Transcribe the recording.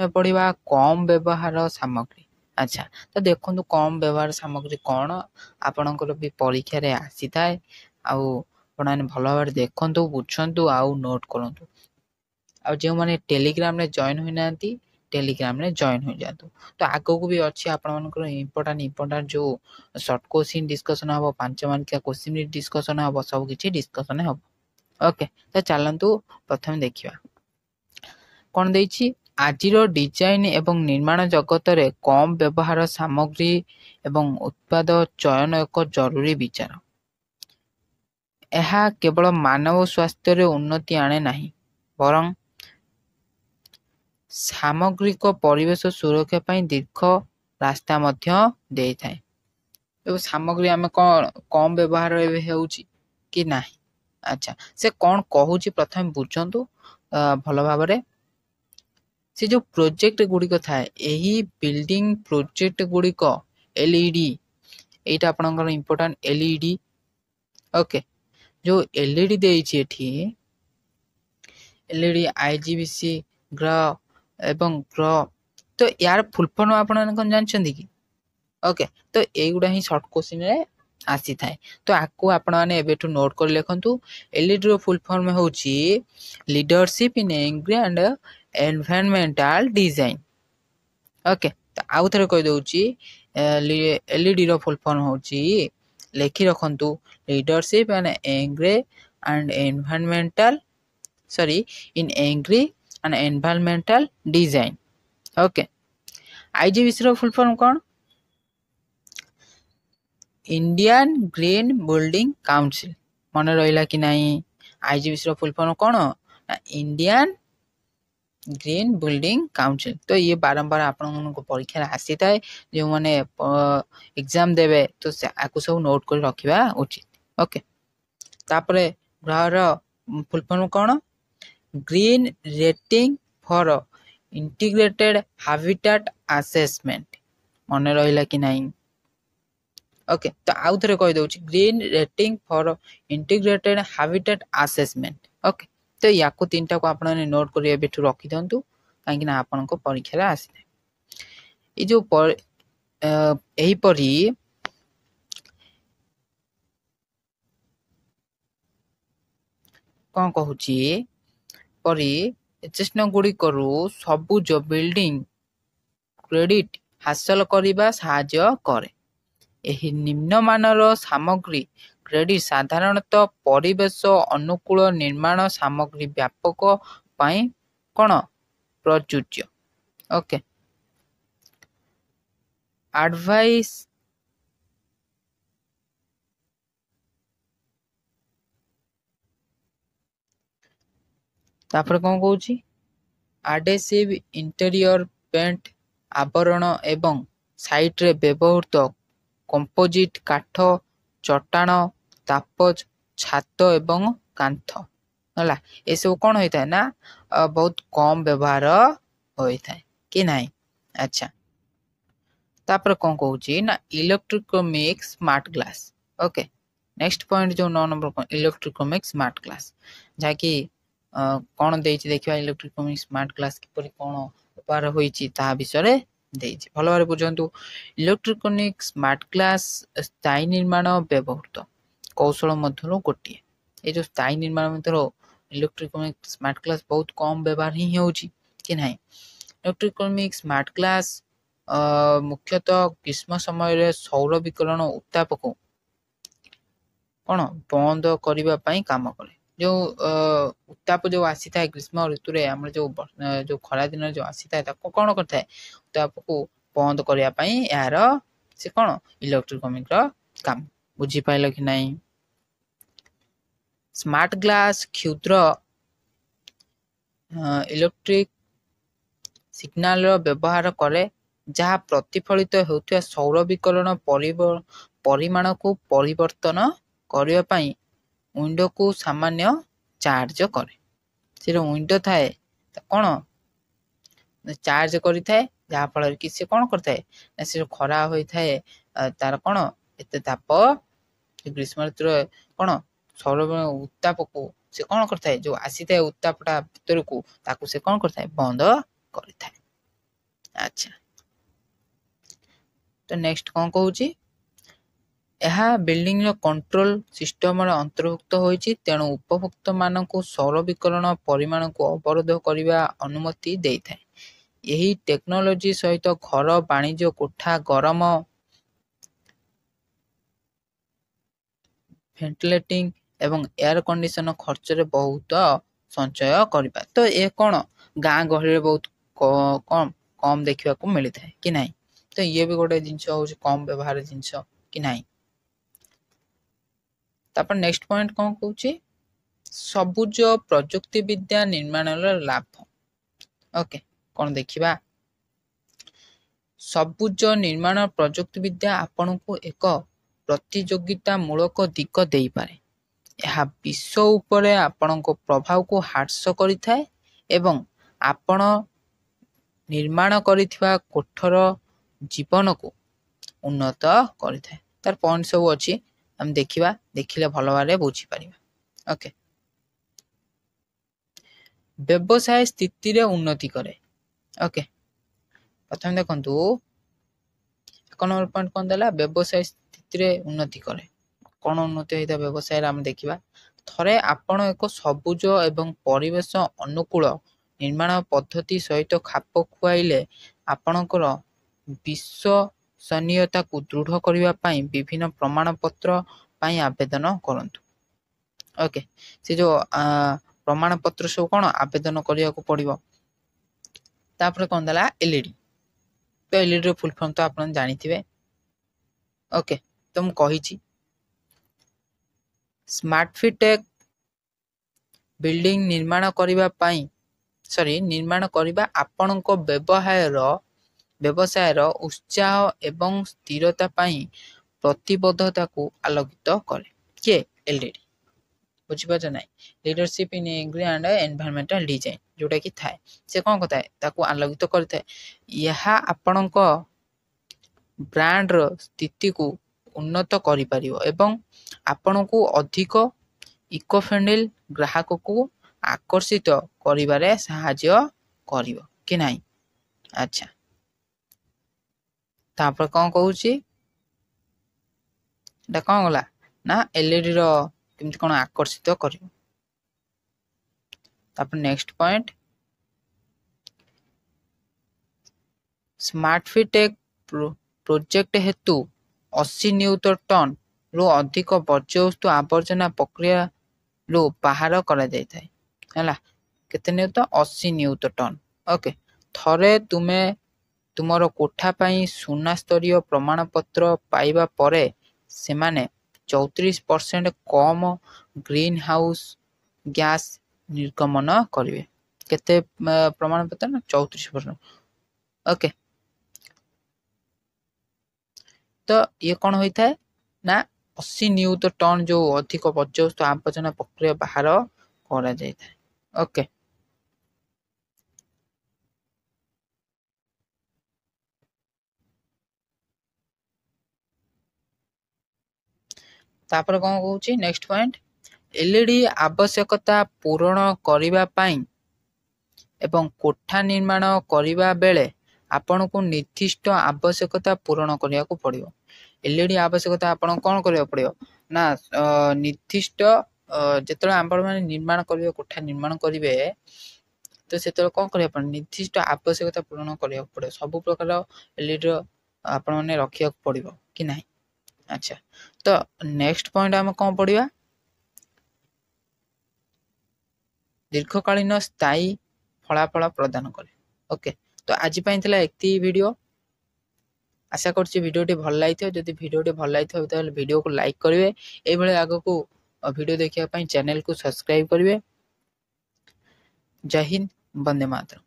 पढ़ा कम व्यवहार सामग्री। अच्छा तो देखो कम व्यवहार सामग्री कौन आपणकर भी परीक्षा रे आसी थाए आपने भल भाव देखु बुझु आउ नोट करूँ आ जो मैंने टेलीग्राम रे जॉइन हुई ना टेलीग्राम रे जॉइन हो जातु तो आगो को भी अच्छी आपनकर इंपोर्टेंट जो शॉर्ट क्वेश्चन डिस्कशन हम 5 मार्किया क्वेश्चन डिस्कशन हम सब किसी डिस्कशन हम ओके तो चलतु प्रथम देखा कौन देछि आजिर डिजाइन एवं निर्माण जगत रे कम व्यवहार सामग्री एवं उत्पाद चयन एक जरूरी विचार यह केवल मानव स्वास्थ्य रे उन्नति आने नहीं बरं सामग्रिक परिवेश सुरक्षा पाई दीर्घ रास्ता मध्य दे थाए एवं सामग्री आम कम व्यवहार होउची कि नहीं। अच्छा से कौन कहूची प्रथम बुझंतु भल भाव से जो प्रोजेक्ट गुड़िक थाए यही बिल्डिंग प्रोजेक्ट गुड़िक एलईडी एटा आपनकर इंपोर्टेंट एलईडी ओके जो एलईडी देइछि एठी एलईडी आईजीबीसी ग्रह एवं ग्रह तो यार फुल फॉर्म आपन कौन जानछन्ती कि ओके तो एगुडा ही शॉर्ट क्वेश्चन रे आसी थाए तो आकु आपण माने एबेठु नोट कर लेखंतु एलईडी रो फुल फॉर्म होउची leadership in agree and environmental design okay तो आउ थरे कहि दउची एलईडी रो फुल फॉर्म होउची लेखि रखंतु leadership in agree and environmental sorry in agree and environmental design okay IGBC row full form cone Indian green building council मन रहा कि नहीं IGBC रो full form कौन इंडियन ग्रीन बिल्डिंग काउंसिल तो ये बारंबार आपण परीक्षा आसी थाए जो मैंने एग्जाम देवे तो से आकु सब नोट कर रखिबा उचित ओके तापरे ग्रहर फुल फॉर्म कौन green rating for integrated habitat assessment मन रहा कि नहीं ओके तो आउ थरे कहि दउची green rating for integrated habitat assessment okay तो याको तीनटा को आपण ने नोट करिए बेठु रखि दंतु काहे ना आपण को परीक्षा रे आसी ए जो एही परी कोन कहूची परी चेष्टा गुडी करू सबुज बिल्डिंग क्रेडिट हासिल करिबा सहाय्य करे एही निम्नमानर सामग्री क्रेडिट साधारणतः परिवेश अनुकूल निर्माण सामग्री व्यापक पाई कौन प्रযোज्य ओके एडवाइस तापर कौन कहूची एडेसिव इंटीरियर पेंट आवरण एवं साइट रे व्यवहृत कंपोजिट काठ चट्टाण तापज छात एवं कांथ हला ए सब कौन होता है ना बहुत कम व्यवहार होता है कि नहीं। अच्छा तापर कौन कहूची ना electronic smart glass okay next point जो 9 नंबर इलेक्ट्रोमिक स्मार्ट ग्लास जाकी कौन देइछि देखिबा इलेक्ट्रोमिक स्मार्ट ग्लास किपरि कौन व्यवहार होईछि ता विषय देइछि भल भाबरे बुझंतु इलेक्ट्रोनिक स्मार्ट ग्लास स्थायी निर्माण व्यवहृत कौशल मध्यरु गोटिए ए जो स्थायी निर्माण मध्यरु इलेक्ट्रोनिक स्मार्ट ग्लास बहुत कम व्यवहार ही होउछि कि नहीं। इलेक्ट्रोनिक स्मार्ट ग्लास मुख्यतः ग्रीष्म समय रे सौर विकिरण उत्ताप को कौन बंद करबा पई काम करे जो उत्ताप जो आसी था ग्रीष्म ऋतु रे हमर जो खरा दिन जो आसी था ताको कौन करता है उत्ताप को बंद करबा पई यार से कौन इलेक्ट्रोनिक रो काम बुझी पाइल कि नहीं। स्मार्ट ग्लास क्षुद्र इलेक्ट्रिक सिग्नल रो व्यवहार करे जहाँ प्रतिफलित होउथिया सौर विकिरण परिमाण को परिवर्तन करबा पई विंडो को सामान्य चार्ज करे से विंडो थाए कौन चार्ज करी थाए जहाँ फल कि से कौन करता है से खरा होई थाए तार कौन एते ताप ग्रीष्म ऋतु कौन सौर उत्ताप को से कौन करता है जो आसी थाए उत्तापटा भीतर को ताकू से कौन करता है बंद करी थाए तो नेक्स्ट कौन कहूची ଏହା ବିଲ୍ଡିଂର କଣ୍ଟ୍ରୋଲ ସିଷ୍ଟମରେ ଅନ୍ତର୍ଭୁକ୍ତ ହୋଇଛି ତେଣୁ ଉପଭୋକ୍ତାମାନଙ୍କୁ ସୌର ବିକିରଣ ପରିମାଣକୁ ଅବରୋଧ କରିବା ଅନୁମତି ଦେଇଥାଏ। ଏହି ଟେକ୍ନୋଲୋଜି ସହିତ ଘର ବାଣିଜ୍ୟ କୋଠା ଗରମ ଭେଣ୍ଟିଲେଟିଂ ଏବଂ ଏୟାର କଣ୍ଡିସନ ଖର୍ଚ୍ଚରେ ବହୁତ ସଞ୍ଚୟ କରିବା। ତ ଏ କ'ଣ ଗାଁ ଗହଳିରେ ବହୁତ କମ ଦେଖିବାକୁ ମିଳିଥାଏ କି ନାହିଁ। ତ ଇଏ ବି ଗୋଟେ ଜିନିଷ ହେଉଛି କମ ବ୍ୟବହାର ଜିନିଷ କି ନାହିଁ। ତାପରେ ନେକ୍ସଟ ପଏଣ୍ଟ କ'ଣ କହୁଛି ସବୁଜ ପ୍ରଯୁକ୍ତି ବିଦ୍ୟା ନିର୍ମାଣର ଲାଭ। ଓକେ କ'ଣ ଦେଖିବା ସବୁଜ ନିର୍ମାଣ ପ୍ରଯୁକ୍ତି ବିଦ୍ୟା ଆପଣଙ୍କୁ ଏକ ପ୍ରତିଯୋଗିତାମୂଳକ ଦିଗ ଦେଇପାରେ। ଏହା ବିଶ୍ୱ ଉପରେ ଆପଣଙ୍କ ପ୍ରଭାବକୁ ହ୍ରାସ କରିଥାଏ ଏବଂ ଆପଣ ନିର୍ମାଣ କରିଥିବା କୋଠର ଜୀବନକୁ ଉନ୍ନତ କରିଥାଏ। ତାର ପଏଣ୍ଟ ସବୁ ଅଛି ଆମେ ଦେଖିବା ଦେଖିଲେ ଭଲ ଭାବରେ ବୁଝିପାରିବା। ଓକେ ବ୍ୟବସାୟ ସ୍ଥିତିରେ ଉନ୍ନତି କରେ। ଓକେ ପ୍ରଥମେ ଦେଖନ୍ତୁ 1 ନମ୍ବର ପଏଣ୍ଟ କ'ଣ ଦେଲା ବ୍ୟବସାୟ ସ୍ଥିତିରେ ଉନ୍ନତି କରେ। କ'ଣ ଉନ୍ନତି ହୋଇଥାଏ ବ୍ୟବସାୟରେ ଆମେ ଦେଖିବା। ଥରେ ଆପଣ ଏକ ସବୁଜ ଏବଂ ପରିବେଶ ଅନୁକୂଳ ନିର୍ମାଣ ପଦ୍ଧତି ସହିତ ଖାପ ଖୁଆଇଲେ ଆପଣଙ୍କର ବିଶ୍ୱସନୀୟତାକୁ ଦୃଢ଼ କରିବା ପାଇଁ ବିଭିନ୍ନ ପ୍ରମାଣପତ୍ର ପାଇଁ ଆବେଦନ କରନ୍ତୁ। ଓକେ ସେ ଯେଉଁ ପ୍ରମାଣପତ୍ର ସବୁ କ'ଣ ଆବେଦନ କରିବାକୁ ପଡ଼ିବ। ତାପରେ କ'ଣ ଦେଲା ଏଲ୍ଇଡି। ତ ଏଲ୍ଇଡିର ଫୁଲ୍ ଫର୍ମ ତ ଆପଣ ଜାଣିଥିବେ। ଓକେ ତ ମୁଁ କହିଛି ସ୍ମାର୍ଟଫିଟେକ୍ ବିଲ୍ଡିଂ ନିର୍ମାଣ କରିବା ଆପଣଙ୍କ ବ୍ୟବସାୟର ଉତ୍ସାହ ଏବଂ ସ୍ଥିରତା ପାଇଁ ପ୍ରତିବଦ୍ଧତାକୁ ଆଲୋକିତ କରେ। କିଏ ଏଲ୍ଇଡି ବୁଝିପାରୁଛ ନାହିଁ leadership in agri and environmental design ଯେଉଁଟାକି ଥାଏ ସେ କ'ଣ କରିଥାଏ ତାକୁ ଆଲୋକିତ କରିଥାଏ। ଏହା ଆପଣଙ୍କ ବ୍ରାଣ୍ଡର ସ୍ଥିତିକୁ ଉନ୍ନତ କରିପାରିବ ଏବଂ ଆପଣଙ୍କୁ ଅଧିକ ଇକୋ ଫ୍ରେଣ୍ଡଲି ଗ୍ରାହକକୁ ଆକର୍ଷିତ କରିବାରେ ସାହାଯ୍ୟ କରିବ କି ନାହିଁ। ଆଚ୍ଛା ତାପରେ କ'ଣ କହୁଛି ଏଇଟା କ'ଣ ଗଲା ନା ଏଲ୍ଇଡିର କେମିତି କ'ଣ ଆକର୍ଷିତ କରିବ। ତାପରେ ନେକ୍ସଟ ପଏଣ୍ଟ ସ୍ମାର୍ଟଫିଟେକ୍ ପ୍ରୋଜେକ୍ଟ ହେତୁ 80 ନିୟୁତନ ଟନ୍ରୁ ଅଧିକ ବର୍ଜ୍ୟବସ୍ତୁ ଆବର୍ଜନା ପ୍ରକ୍ରିୟାରୁ ବାହାର କରାଯାଇଥାଏ। ହେଲା କେତେ ନିୟୁତ 80 ନିୟୁତ ଟନ୍। ଓକେ ଥରେ ତୁମେ ତୁମର କୋଠା ପାଇଁ ସୁନା ସ୍ତରୀୟ ପ୍ରମାଣପତ୍ର ପାଇବା ପରେ ସେମାନେ 34% କମ୍ ଗ୍ରୀନ୍ ହାଉସ୍ ଗ୍ୟାସ୍ ନିର୍ଗମନ କରିବେ। କେତେ ପ୍ରମାଣପତ୍ର ନା 34%। ଓକେ ତ ଇଏ କ'ଣ ହୋଇଥାଏ ନା 80 ନିୟୁତ ଟନ୍ ଯେଉଁ ଅଧିକ ବର୍ଜ୍ୟବସ୍ତୁ ଆବର୍ଜନା ପ୍ରକ୍ରିୟା ବାହାର କରାଯାଇଥାଏ। ଓକେ ତାପରେ କ'ଣ କହୁଛି ନେକ୍ସଟ ପଏଣ୍ଟ ଏଲ୍ଇଡି ଆବଶ୍ୟକତା ପୂରଣ କରିବା ପାଇଁ ଏବଂ କୋଠା ନିର୍ମାଣ କରିବା ବେଳେ ଆପଣଙ୍କୁ ନିର୍ଦ୍ଦିଷ୍ଟ ଆବଶ୍ୟକତା ପୂରଣ କରିବାକୁ ପଡ଼ିବ। ଏଲ୍ଇଡି ଆବଶ୍ୟକତା ଆପଣଙ୍କୁ କ'ଣ କରିବାକୁ ପଡ଼ିବ ନା ନିର୍ଦ୍ଦିଷ୍ଟ ଯେତେବେଳେ ଆପଣମାନେ ନିର୍ମାଣ କରିବେ କୋଠା ନିର୍ମାଣ କରିବେ ତ ସେତେବେଳେ କ'ଣ କରିବାକୁ ପଡ଼ିବ ନିର୍ଦ୍ଦିଷ୍ଟ ଆବଶ୍ୟକତା ପୂରଣ କରିବାକୁ ପଡ଼ିବ। ସବୁ ପ୍ରକାର ଏଲ୍ଇଡିର ଆପଣମାନେ ରଖିବାକୁ ପଡ଼ିବ କି ନାହିଁ। ଆଚ୍ଛା ତ ନେକ୍ସଟ ପଏଣ୍ଟ ଆମେ କ'ଣ ପଢ଼ିବା ଦୀର୍ଘକାଳୀନ ସ୍ଥାୟୀ ଫଳାଫଳ ପ୍ରଦାନ କରେ। ଓକେ ତ ଆଜି ପାଇଁ ଥିଲା ଏତିକି ଭିଡ଼ିଓ। ଆଶା କରୁଛି ଭିଡ଼ିଓଟି ଭଲ ଲାଗିଥିବ। ଯଦି ଭିଡ଼ିଓଟି ଭଲ ଲାଗିଥିବ ତାହେଲେ ଭିଡ଼ିଓକୁ ଲାଇକ୍ କରିବେ। ଏଇଭଳି ଆଗକୁ ଭିଡ଼ିଓ ଦେଖିବା ପାଇଁ ଚ୍ୟାନେଲକୁ ସବସ୍କ୍ରାଇବ୍ କରିବେ। ଜୟ ହିନ୍ଦ ବନ୍ଦେ ମାତରମ୍।